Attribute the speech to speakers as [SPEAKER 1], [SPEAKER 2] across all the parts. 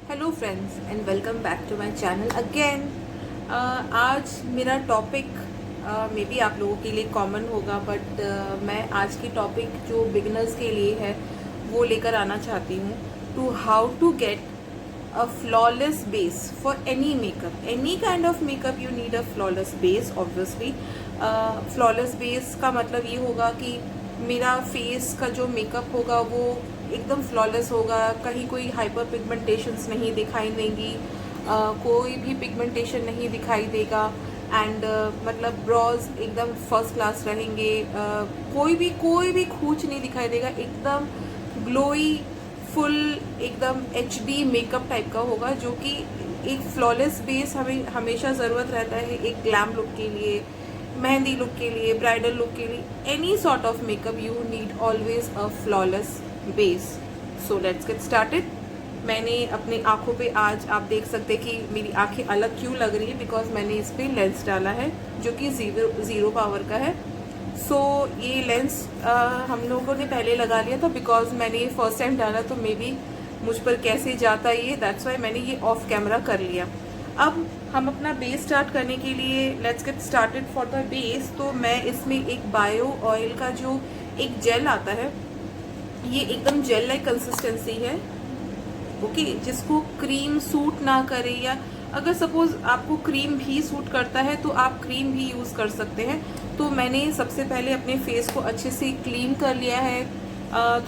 [SPEAKER 1] Hello friends and welcome back to my channel again. आज मेरा topic may be आप लोगों के लिए कॉमन होगा, बट मैं आज की टॉपिक जो बिगिनर्स के लिए है वो लेकर आना चाहती हूँ। To how to get a flawless base for any makeup, any kind of makeup you need a flawless base obviously. flawless base का मतलब ये होगा कि मेरा फेस का जो मेकअप होगा वो एकदम फ्लॉलेस होगा, कहीं कोई हाइपर पिगमेंटेशंस नहीं दिखाई देंगी, कोई भी पिगमेंटेशन नहीं दिखाई देगा एंड मतलब ब्रॉज एकदम फर्स्ट क्लास रहेंगे, कोई भी खूंच नहीं दिखाई देगा, एकदम ग्लोई फुल एकदम HD मेकअप टाइप का होगा, जो कि एक फ्लॉलेस बेस हमें हमेशा ज़रूरत रहता है एक ग्लैम लुक के लिए, मेहंदी लुक के लिए, ब्राइडल लुक के लिए, any sort of makeup you need always a flawless base. So let's get started. मैंने अपनी आँखों पे आज आप देख सकते हैं कि मेरी आँखें अलग क्यों लग रही है, बिकॉज मैंने इस पर लेंस डाला है जो कि ज़ीरो पावर का है. सो ये लेंस हम लोगों ने पहले लगा लिया था, बिकॉज मैंने ये फर्स्ट टाइम डाला तो मे बी मुझ पर कैसे जाता ये, दैट्स वाई मैंने ये ऑफ कैमरा कर लिया. अब हम अपना बेस स्टार्ट करने के लिए let's get started for the base. तो मैं इसमें एक बायो ऑयल का जो एक जेल आता है, ये एकदम जेल लाइक कंसिस्टेंसी है, ओके, जिसको क्रीम सूट ना करे, या अगर सपोज आपको क्रीम भी सूट करता है तो आप क्रीम भी यूज़ कर सकते हैं. तो मैंने सबसे पहले अपने फेस को अच्छे से क्लीन कर लिया है,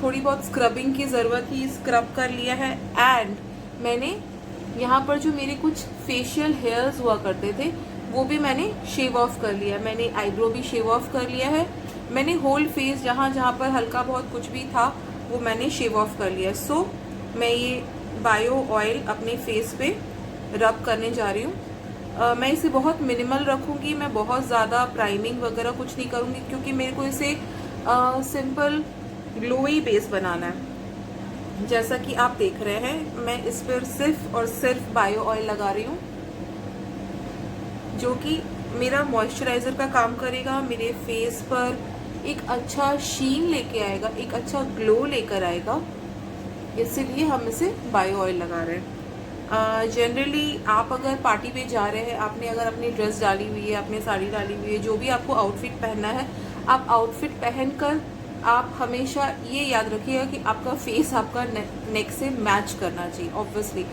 [SPEAKER 1] थोड़ी बहुत स्क्रबिंग की ज़रूरत थी, स्क्रब कर लिया है. एंड मैंने यहाँ पर जो मेरे कुछ फेशियल हेयर्स हुआ करते थे वो भी मैंने शेव ऑफ कर लिया. मैंने आईब्रो भी शेव ऑफ कर लिया है. मैंने होल फेस जहाँ जहाँ पर हल्का बहुत कुछ भी था वो मैंने शेव ऑफ कर लिया. सो मैं ये बायो ऑयल अपने फेस पे रब करने जा रही हूँ. मैं इसे बहुत मिनिमल रखूँगी, मैं बहुत ज़्यादा प्राइमिंग वगैरह कुछ नहीं करूँगी, क्योंकि मेरे को इसे सिंपल ग्लोई बेस बनाना है. जैसा कि आप देख रहे हैं मैं इस पर सिर्फ और सिर्फ बायो ऑयल लगा रही हूँ, जो कि मेरा मॉइस्चराइज़र का काम करेगा, मेरे फेस पर एक अच्छा शीन लेके आएगा, एक अच्छा ग्लो लेकर आएगा. इसीलिए हम इसे बायो ऑयल लगा रहे हैं. जनरली आप अगर पार्टी पे जा रहे हैं, आपने अगर अपनी ड्रेस डाली हुई है, आपने साड़ी डाली हुई है, जो भी आपको आउटफिट पहनना है, आप आउटफिट पहनकर आप हमेशा ये याद रखिएगा कि आपका फेस आपका नेक से मैच करना चाहिए. ऑब्वियसली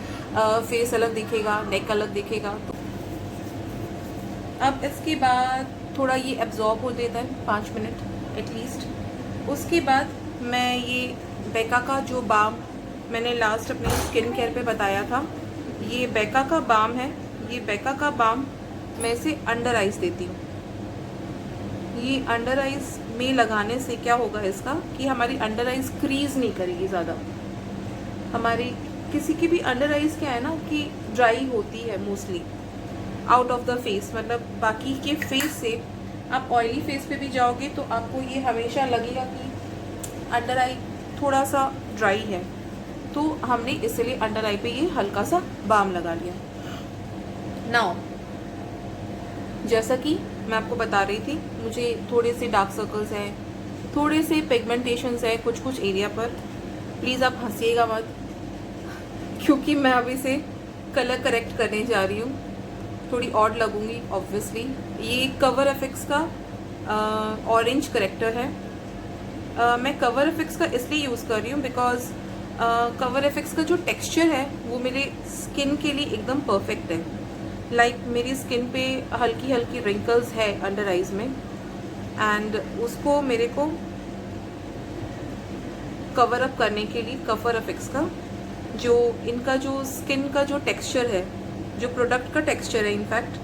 [SPEAKER 1] फेस अलग दिखेगा, नेक अलग दिखेगा. तो अब इसके बाद थोड़ा ये एब्जॉर्ब हो देता है 5 मिनट एटलीस्ट. उसके बाद मैं ये बेका का जो बाम मैंने लास्ट अपने स्किन केयर पे बताया था, ये बेका का बाम है. ये बेका का बाम मैं इसे अंडर आइज देती हूँ. ये अंडर आइज में लगाने से क्या होगा इसका कि हमारी अंडर आइज क्रीज नहीं करेगी ज़्यादा. हमारी किसी की भी अंडर आइज क्या है ना कि ड्राई होती है mostly out of the face, मतलब बाकी के फेस से आप ऑयली फेस पे भी जाओगे तो आपको ये हमेशा लगेगा कि अंडर आई थोड़ा सा ड्राई है. तो हमने इसलिए अंडर आई पे ये हल्का सा बाम लगा लिया. नाउ जैसा कि मैं आपको बता रही थी, मुझे थोड़े से डार्क सर्कल्स हैं, थोड़े से पिगमेंटेशंस है कुछ एरिया पर. प्लीज़ आप हंसिएगा मत, क्योंकि मैं अभी से कलर करेक्ट करने जा रही हूँ. थोड़ी ऑड लगूंगी ऑब्वियसली. ये कवर एफेक्ट्स का ऑरेंज करेक्टर है. मैं कवर एफेक्ट्स का इसलिए यूज़ कर रही हूँ बिकॉज कवर एफेक्ट्स का जो टेक्सचर है वो मेरे स्किन के लिए एकदम परफेक्ट है. लाइक मेरी स्किन पे हल्की हल्की रिंकल्स है अंडर आइज में, एंड उसको मेरे को कवर अप करने के लिए कवर एफेक्ट्स का जो इनका जो स्किन का जो टेक्सचर है, जो प्रोडक्ट का टेक्सचर है इनफैक्ट,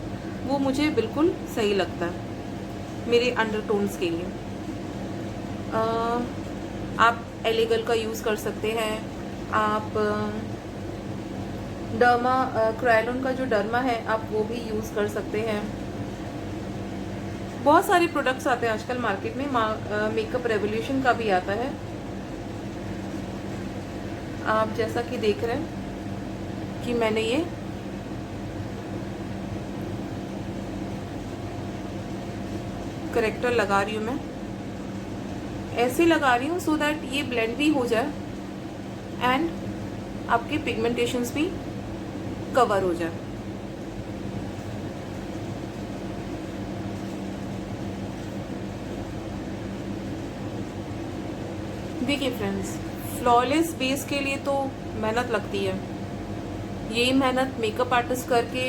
[SPEAKER 1] वो मुझे बिल्कुल सही लगता है मेरे अंडरटोन्स के लिए. आप एलेगल का यूज़ कर सकते हैं, आप डर्मा क्रायोन का जो डर्मा है आप वो भी यूज़ कर सकते हैं. बहुत सारे प्रोडक्ट्स आते हैं आजकल मार्केट में. मेकअप रेवोल्यूशन का भी आता है, आप जैसा कि देख रहे हैं कि मैंने ये करेक्टर लगा रही हूँ. मैं ऐसे लगा रही हूँ सो दैट ये ब्लेंड भी हो जाए एंड आपके पिगमेंटेशंस भी कवर हो जाए। देखिए फ्रेंड्स, फ्लॉलेस बेस के लिए तो मेहनत लगती है। यही मेहनत मेकअप आर्टिस्ट करके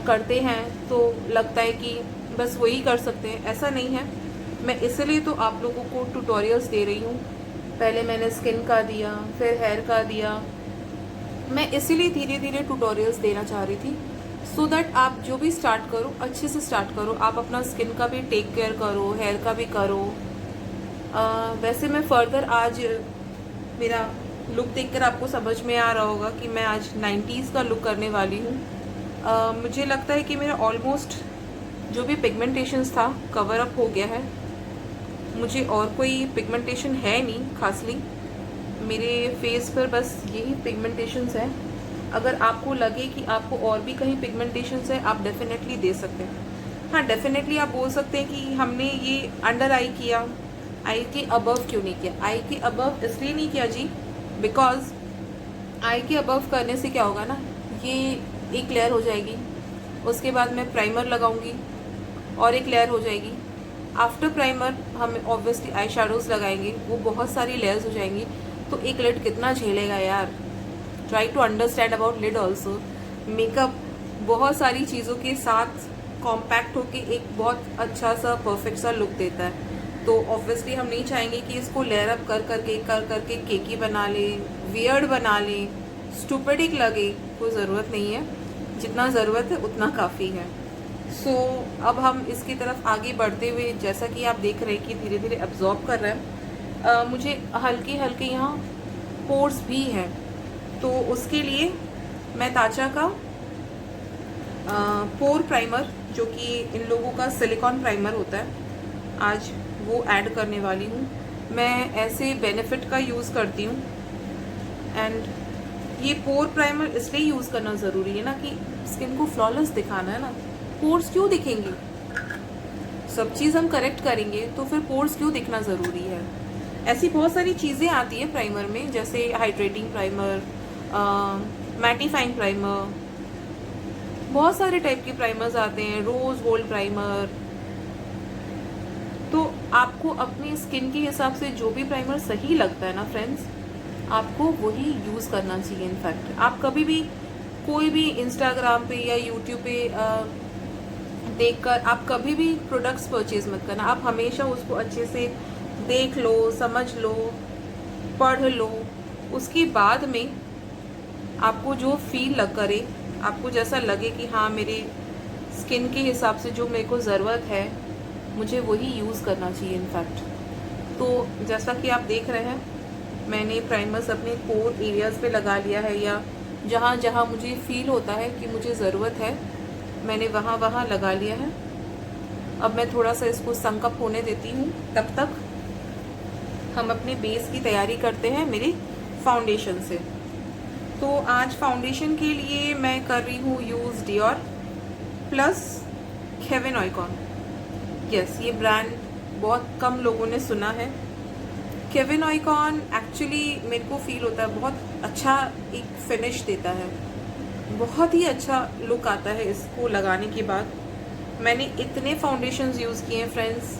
[SPEAKER 1] करते हैं तो लगता है कि बस वही कर सकते हैं, ऐसा नहीं है। मैं इसलिए तो आप लोगों को ट्यूटोरियल्स दे रही हूँ। पहले मैंने स्किन का दिया, फिर हेयर का दिया। मैं इसीलिए धीरे धीरे ट्यूटोरियल्स देना चाह रही थी, सो दैट आप जो भी स्टार्ट करो अच्छे से स्टार्ट करो। आप अपना स्किन का भी टेक केयर करो, हेयर का भी करो। वैसे मैं फर्दर आज मेरा लुक देखकर आपको समझ में आ रहा होगा कि मैं आज 90s का लुक करने वाली हूँ। मुझे लगता है कि मेरा ऑलमोस्ट जो भी पिगमेंटेशंस था कवर अप हो गया है। मुझे और कोई पिगमेंटेशन है नहीं खासली मेरे फेस पर, बस यही पिगमेंटेशंस है। अगर आपको लगे कि आपको और भी कहीं पिगमेंटेशंस है, आप डेफिनेटली दे सकते हैं। हाँ, डेफिनेटली आप बोल सकते हैं कि हमने ये अंडर आई किया, आई के अबव क्यों नहीं किया। आई के अबव इसलिए नहीं किया जी, बिकॉज आई के अबव करने से क्या होगा ना, ये एक लेयर हो जाएगी, उसके बाद मैं प्राइमर लगाऊंगी और एक लेयर हो जाएगी। आफ्टर प्राइमर हम ऑब्वियसली आई शेडोज़ लगाएंगे, वो बहुत सारी लेयर्स हो जाएंगी। तो एक लिड कितना झेलेगा यार। Try to understand about lid also. Makeup बहुत सारी चीज़ों के साथ कॉम्पैक्ट होके एक बहुत अच्छा सा परफेक्ट सा लुक देता है। तो ऑब्वियसली हम नहीं चाहेंगे कि इसको लेयर अप कर करके केकी बना ले, वियर्ड बना ले, स्टूपिडिक लगे। कोई ज़रूरत नहीं है, जितना ज़रूरत है उतना काफ़ी है। सो अब हम इसकी तरफ आगे बढ़ते हुए, जैसा कि आप देख रहे हैं कि धीरे धीरे एब्जॉर्ब कर रहे हैं। मुझे हल्के हल्के यहाँ पोर्स भी हैं, तो उसके लिए मैं ताचा का पोर प्राइमर, जो कि इन लोगों का सिलिकॉन प्राइमर होता है, आज वो ऐड करने वाली हूँ। मैं ऐसे बेनिफिट का यूज़ करती हूँ। एंड ये पोर प्राइमर इसलिए यूज़ करना ज़रूरी है ना कि स्किन को फ्लॉलेस दिखाना है ना। पोर्स क्यों दिखेंगे, सब चीज़ हम करेक्ट करेंगे तो फिर पोर्स क्यों दिखना ज़रूरी है। ऐसी बहुत सारी चीज़ें आती है प्राइमर में, जैसे हाइड्रेटिंग प्राइमर, मैटिफाइंग प्राइमर, बहुत सारे टाइप के प्राइमर्स आते हैं, रोज गोल्ड प्राइमर। तो आपको अपनी स्किन के हिसाब से जो भी प्राइमर सही लगता है ना फ्रेंड्स, आपको वही यूज़ करना चाहिए। इनफैक्ट आप कभी भी कोई भी इंस्टाग्राम पे या यूट्यूब पे देखकर आप कभी भी प्रोडक्ट्स परचेज मत करना। आप हमेशा उसको अच्छे से देख लो, समझ लो, पढ़ लो, उसके बाद में आपको जो फील करे, आपको जैसा लगे कि हाँ मेरे स्किन के हिसाब से जो मेरे को ज़रूरत है, मुझे वही यूज़ करना चाहिए इनफैक्ट। तो जैसा कि आप देख रहे हैं, मैंने प्राइमर्स अपने पोर एरियाज़ पे लगा लिया है, या जहाँ जहाँ मुझे फील होता है कि मुझे ज़रूरत है, मैंने वहाँ वहाँ लगा लिया है। अब मैं थोड़ा सा इसको संकअप होने देती हूँ। तब तक हम अपने बेस की तैयारी करते हैं मेरी फाउंडेशन से। तो आज फाउंडेशन के लिए मैं कर रही हूँ use Dior plus Kevyn Aucoin. Yes, ये ब्रांड बहुत कम लोगों ने सुना है। केविन ऑयकॉन एक्चुअली मेरे को फील होता है बहुत अच्छा एक फिनिश देता है, बहुत ही अच्छा लुक आता है इसको लगाने के बाद। मैंने इतने फाउंडेशंस यूज़ किए हैं फ्रेंड्स,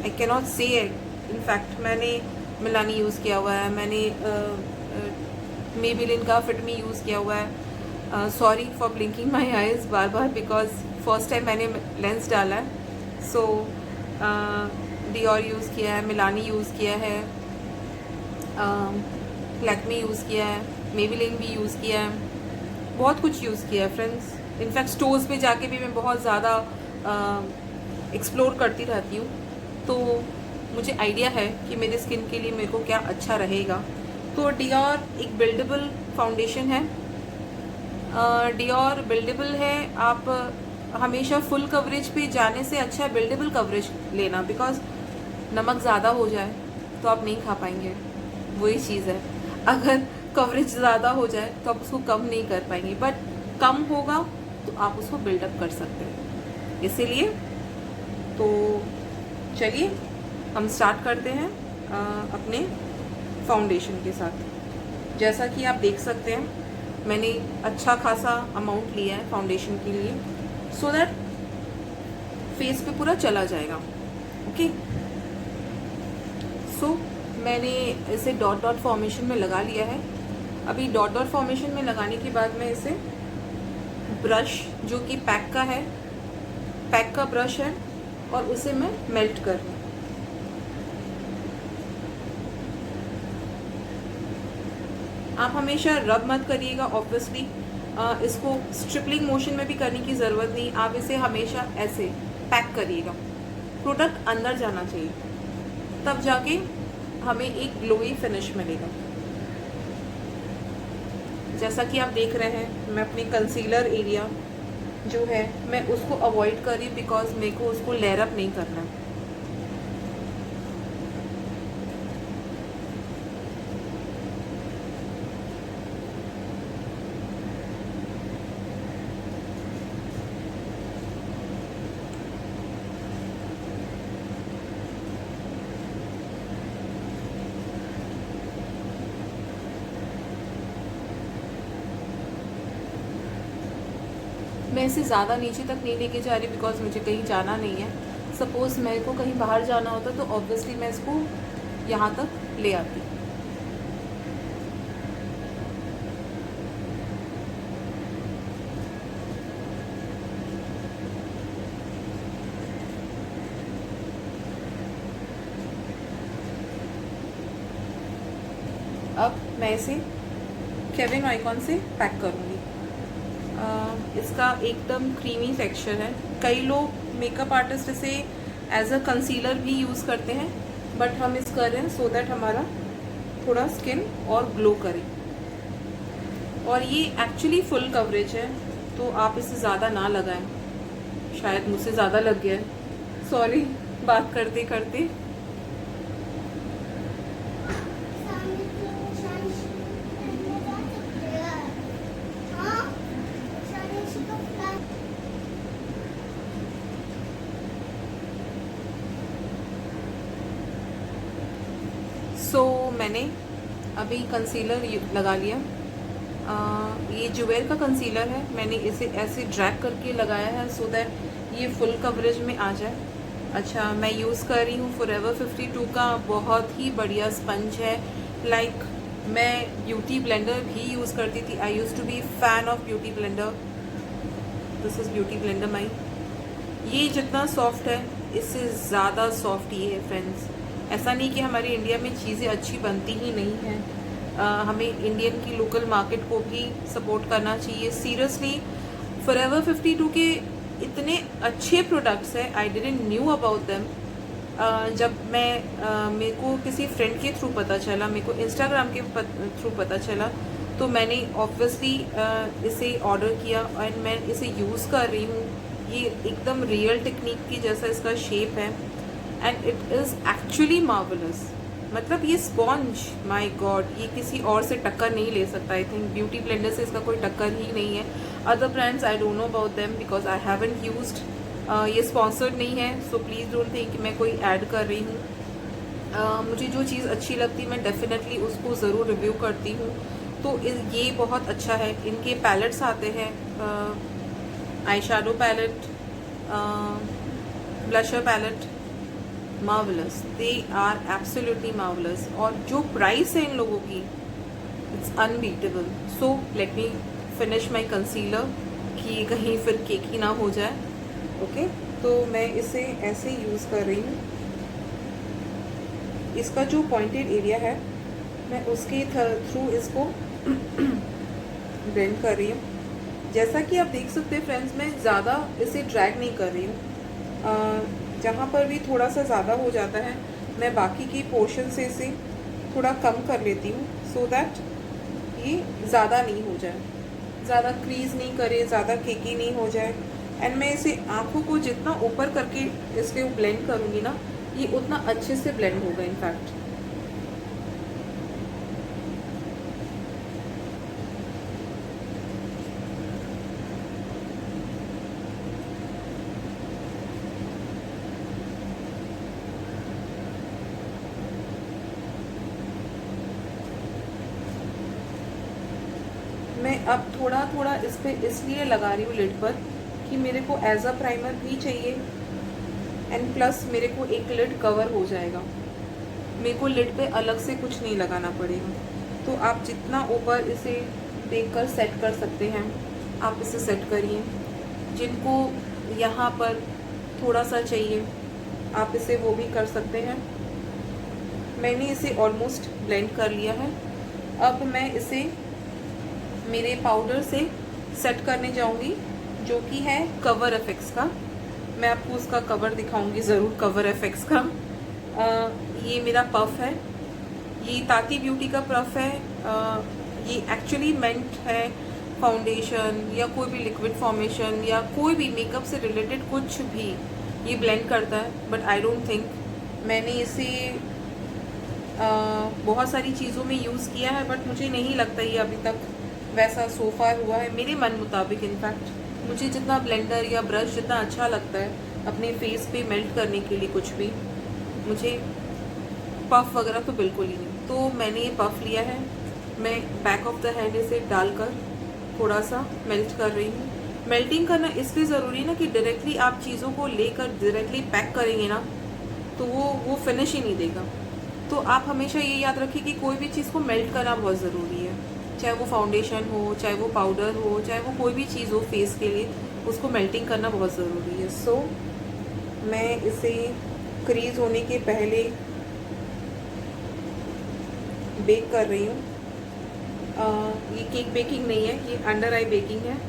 [SPEAKER 1] आई कैन नॉट से इट। इनफैक्ट मैंने मिलानी यूज़ किया हुआ है, मैंने मेबेलिन का फिट मी यूज़ किया हुआ है। Sorry for blinking my eyes bar bar, because first time मैंने लेंस डाला है। सो डियोर यूज़ किया है, मिलानी यूज़ किया है, लैक्मे यूज़ किया है, मेबेलिन भी यूज़ किया है, बहुत कुछ यूज़ किया है फ्रेंड्स। इनफैक्ट स्टोर्स पे जाके भी मैं बहुत ज़्यादा एक्सप्लोर करती रहती हूँ, तो मुझे आइडिया है कि मेरे स्किन के लिए मेरे को क्या अच्छा रहेगा। तो डियोर एक बिल्डेबल फाउंडेशन है। डियोर बिल्डेबल है। आप हमेशा फुल कवरेज पे जाने से अच्छा है बिल्डेबल कवरेज लेना, बिकॉज नमक ज़्यादा हो जाए तो आप नहीं खा पाएंगे, वही चीज़ है। अगर कवरेज ज़्यादा हो जाए तो आप उसको कम नहीं कर पाएंगे, बट कम होगा तो आप उसको बिल्डअप कर सकते हैं। इसीलिए तो चलिए हम स्टार्ट करते हैं अपने फाउंडेशन के साथ। जैसा कि आप देख सकते हैं मैंने अच्छा खासा अमाउंट लिया है फाउंडेशन के लिए, सो दैट फेस पे पूरा चला जाएगा। ओके, सो मैंने इसे डॉट डॉट फॉर्मेशन में लगा लिया है। अभी डॉट डॉट फॉर्मेशन में लगाने के बाद मैं इसे ब्रश जो कि पैक का ब्रश है और उसे मैं मेल्ट कर लूँ। आप हमेशा रब मत करिएगा, ऑब्वियसली इसको स्ट्रिपलिंग मोशन में भी करने की ज़रूरत नहीं। आप इसे हमेशा ऐसे पैक करिएगा, प्रोडक्ट अंदर जाना चाहिए, तब जाके हमें एक ग्लोई फिनिश मिलेगा। जैसा कि आप देख रहे हैं मैं अपने कंसीलर एरिया जो है मैं उसको अवॉइड कर रही हूँ, बिकॉज मेरे को उसको लेयर अप नहीं करना। मैं इसे ज़्यादा नीचे तक नहीं लेके जा रही, बिकॉज मुझे कहीं जाना नहीं है। सपोज़ मेरे को कहीं बाहर जाना होता तो ऑब्वियसली मैं इसको यहाँ तक ले आती। अब मैं इसे केविन आइकॉन से पैक करूँगी। इसका एकदम क्रीमी टेक्सचर है। कई लोग मेकअप आर्टिस्ट इसे एज अ कंसीलर भी यूज़ करते हैं, बट हम इस कर रहे हैं सो दैट हमारा थोड़ा स्किन और ग्लो करे। और ये एक्चुअली फुल कवरेज है, तो आप इसे ज़्यादा ना लगाएं। शायद मुझसे ज़्यादा लग गया है, सॉरी बात करते करते। सो मैंने अभी कंसीलर लगा लिया। ये जुवेल का कंसीलर है, मैंने इसे ऐसे ड्रैग करके लगाया है सो दैट ये फुल कवरेज में आ जाए। अच्छा, मैं यूज़ कर रही हूँ फॉरएवर 52 का बहुत ही बढ़िया स्पंज है। लाइक मैं ब्यूटी ब्लेंडर भी यूज़ करती थी। I used to be fan of beauty blender. This is beauty blender my. ये जितना सॉफ्ट है इससे ज़्यादा सॉफ्ट ये है फ्रेंड्स। ऐसा नहीं कि हमारे इंडिया में चीज़ें अच्छी बनती ही नहीं हैं। हमें इंडियन की लोकल मार्केट को भी सपोर्ट करना चाहिए। सीरियसली फॉरएवर 52 के इतने अच्छे प्रोडक्ट्स हैं, I didn't knew about them. जब मेरे को किसी फ्रेंड के थ्रू पता चला, मेरे को इंस्टाग्राम के थ्रू पता चला, तो मैंने ऑब्वियसली इसे ऑर्डर किया एंड मैं इसे यूज़ कर रही हूँ। ये एकदम रियल टेक्निक की जैसा इसका शेप है and it is actually marvellous. मतलब ये स्पॉन्ज, माय गॉड, ये किसी और से टक्कर नहीं ले सकता। आई थिंक ब्यूटी ब्लेंडर से इसका कोई टक्कर ही नहीं है। Other brands I don't know about them because I haven't used. ये स्पॉन्सर्ड नहीं है, सो प्लीज़ डोंट थिंक कि मैं कोई ऐड कर रही हूँ। मुझे जो चीज़ अच्छी लगती है मैं डेफिनेटली उसको ज़रूर रिव्यू करती हूँ। तो ये बहुत अच्छा है। इनके पैलेट्स आते हैं, eye shadow palette, blusher palette, marvellous. They are absolutely marvellous. और जो प्राइस है इन लोगों की, it's unbeatable. So let me finish my concealer कि कहीं फिर केकी ना हो जाए। ओके, तो मैं इसे ऐसे यूज़ कर रही हूँ। इसका जो पॉइंटेड एरिया है मैं उसके थ्रू इसको ब्लेंड कर रही हूँ। जैसा कि आप देख सकते हैं फ्रेंड्स, मैं ज़्यादा इसे ड्रैग नहीं कर रही हूँ। जहाँ पर भी थोड़ा सा ज़्यादा हो जाता है मैं बाकी की पोर्शन से इसे थोड़ा कम कर लेती हूँ सो दैट ये ज़्यादा नहीं हो जाए, ज़्यादा क्रीज नहीं करे, ज़्यादा केकी नहीं हो जाए। एंड मैं इसे आँखों को जितना ऊपर करके इसके ब्लेंड करूँगी ना, ये उतना अच्छे से ब्लेंड होगा इनफैक्ट। मैं अब थोड़ा थोड़ा इस पर इसलिए लगा रही हूँ लिड पर कि मेरे को एज अ प्राइमर भी चाहिए एंड प्लस मेरे को एक लिड कवर हो जाएगा, मेरे को लिड पे अलग से कुछ नहीं लगाना पड़ेगा। तो आप जितना ऊपर इसे देखकर सेट कर सकते हैं आप इसे सेट करिए। जिनको यहाँ पर थोड़ा सा चाहिए आप इसे वो भी कर सकते हैं। मैंने इसे ऑलमोस्ट ब्लेंड कर लिया है। अब मैं इसे मेरे पाउडर से सेट करने जाऊंगी जो कि है कवर एफेक्ट्स का। मैं आपको उसका कवर दिखाऊंगी ज़रूर, कवर एफेक्ट्स का। ये मेरा पफ है, ये ताती ब्यूटी का पफ है। ये एक्चुअली मेंट है फाउंडेशन या कोई भी लिक्विड फॉर्मेशन या कोई भी मेकअप से रिलेटेड कुछ भी ये ब्लेंड करता है, बट आई डोंट थिंक मैंने इसे बहुत सारी चीज़ों में यूज़ किया है, बट मुझे नहीं लगता ये अभी तक वैसा सोफार हुआ है मेरे मन मुताबिक। इनफैक्ट मुझे जितना ब्लेंडर या ब्रश जितना अच्छा लगता है अपने फेस पे मेल्ट करने के लिए कुछ भी, मुझे पफ वगैरह तो बिल्कुल ही नहीं। तो मैंने ये पफ लिया है, मैं बैक ऑफ द हैंड इसे डालकर थोड़ा सा मेल्ट कर रही हूँ। मेल्टिंग करना इसलिए ज़रूरी ना कि डायरेक्टली आप चीज़ों को लेकर डायरेक्टली पैक करेंगे ना तो वो फिनिश ही नहीं देगा। तो आप हमेशा ये याद रखिए कि कोई भी चीज़ को मेल्ट करना बहुत ज़रूरी है, चाहे वो फाउंडेशन हो, चाहे वो पाउडर हो, चाहे वो कोई भी चीज़ हो फेस के लिए, उसको मेल्टिंग करना बहुत ज़रूरी है। सो मैं इसे क्रीज होने के पहले बेक कर रही हूँ। ये केक बेकिंग नहीं है, ये अंडर आई बेकिंग है।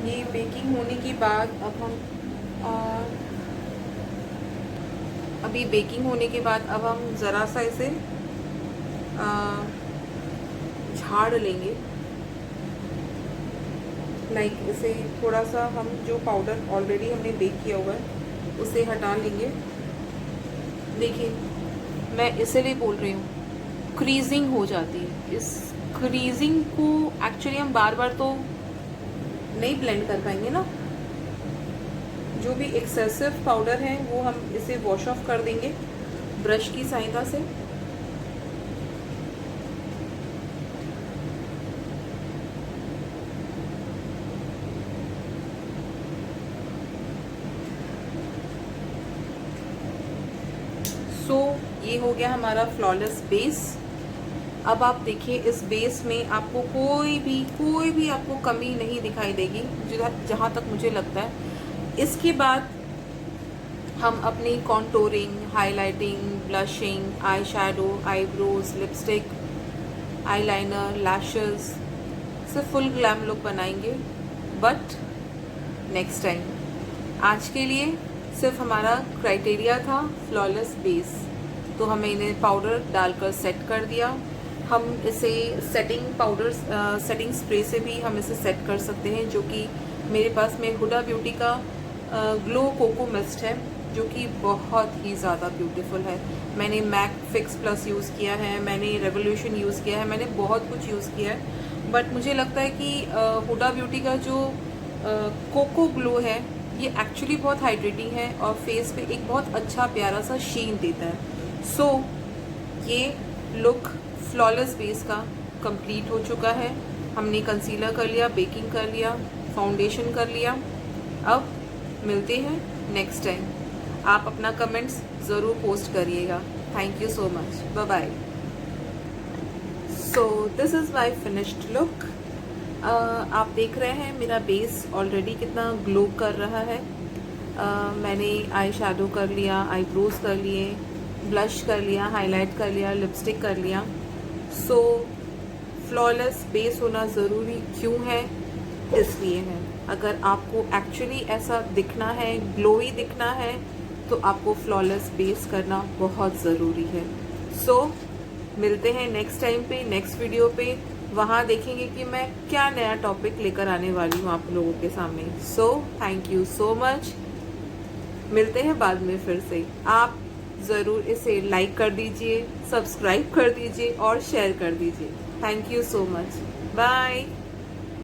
[SPEAKER 1] ये बेकिंग होने के बाद अब हम अभी बेकिंग होने के बाद अब हम ज़रा सा इसे झाड़ लेंगे। लाइक इसे थोड़ा सा हम जो पाउडर ऑलरेडी हमने बेक किया हुआ है उसे हटा लेंगे। देखिए मैं इसलिए बोल रही हूँ क्रीजिंग हो जाती है। इस क्रीजिंग को एक्चुअली हम बार बार तो नहीं ब्लेंड कर पाएंगे ना। जो भी एक्सेसिव पाउडर है वो हम इसे वॉश ऑफ कर देंगे ब्रश की सहायता से। सो ये हो गया हमारा फ्लॉलेस बेस। अब आप देखिए इस बेस में आपको कोई भी आपको कमी नहीं दिखाई देगी जहाँ तक मुझे लगता है। इसके बाद हम अपनी contouring, highlighting, blushing, eye shadow, eyebrows, lipstick, eyeliner, lashes से फुल ग्लैम लुक बनाएंगे। बट नेक्स्ट टाइम, आज के लिए सिर्फ हमारा क्राइटेरिया था फ्लॉलेस बेस, तो हमें इन्हें पाउडर डालकर सेट कर दिया। हम इसे सेटिंग पाउडर सेटिंग स्प्रे से भी हम इसे सेट कर सकते हैं, जो कि मेरे पास में हुडा ब्यूटी का ग्लो कोको मिस्ट है जो कि बहुत ही ज़्यादा ब्यूटीफुल है। मैंने मैक फिक्स प्लस यूज़ किया है, मैंने रेवोल्यूशन यूज़ किया है, मैंने बहुत कुछ यूज़ किया है। बट मुझे लगता है कि हुडा ब्यूटी का जो कोको ग्लो है ये एक्चुअली बहुत हाइड्रेटिंग है और फेस पे एक बहुत अच्छा प्यारा सा शीन देता है। सो ये लुक फ्लॉलेस बेस का कंप्लीट हो चुका है। हमने कंसीलर कर लिया, बेकिंग कर लिया, फाउंडेशन कर लिया। अब मिलते हैं नेक्स्ट टाइम। आप अपना कमेंट्स ज़रूर पोस्ट करिएगा। Thank you so much, bye bye. So this is my finished look. आप देख रहे हैं मेरा बेस ऑलरेडी कितना ग्लो कर रहा है। मैंने आई शैडो कर लिया, आईब्रोज कर लिए, ब्लश कर लिया, हाईलाइट कर लिया, लिपस्टिक कर लिया। सो फ्लॉलेस बेस होना ज़रूरी क्यों है? इसलिए है। अगर आपको एक्चुअली ऐसा दिखना है, ग्लोई दिखना है, तो आपको फ्लॉलेस बेस करना बहुत ज़रूरी है। सो मिलते हैं नेक्स्ट टाइम पे, नेक्स्ट वीडियो पे। वहाँ देखेंगे कि मैं क्या नया टॉपिक लेकर आने वाली हूँ आप लोगों के सामने। So thank you so much. मिलते हैं बाद में फिर से। आप ज़रूर इसे लाइक कर दीजिए, सब्सक्राइब कर दीजिए और शेयर कर दीजिए। Thank you so much. Bye.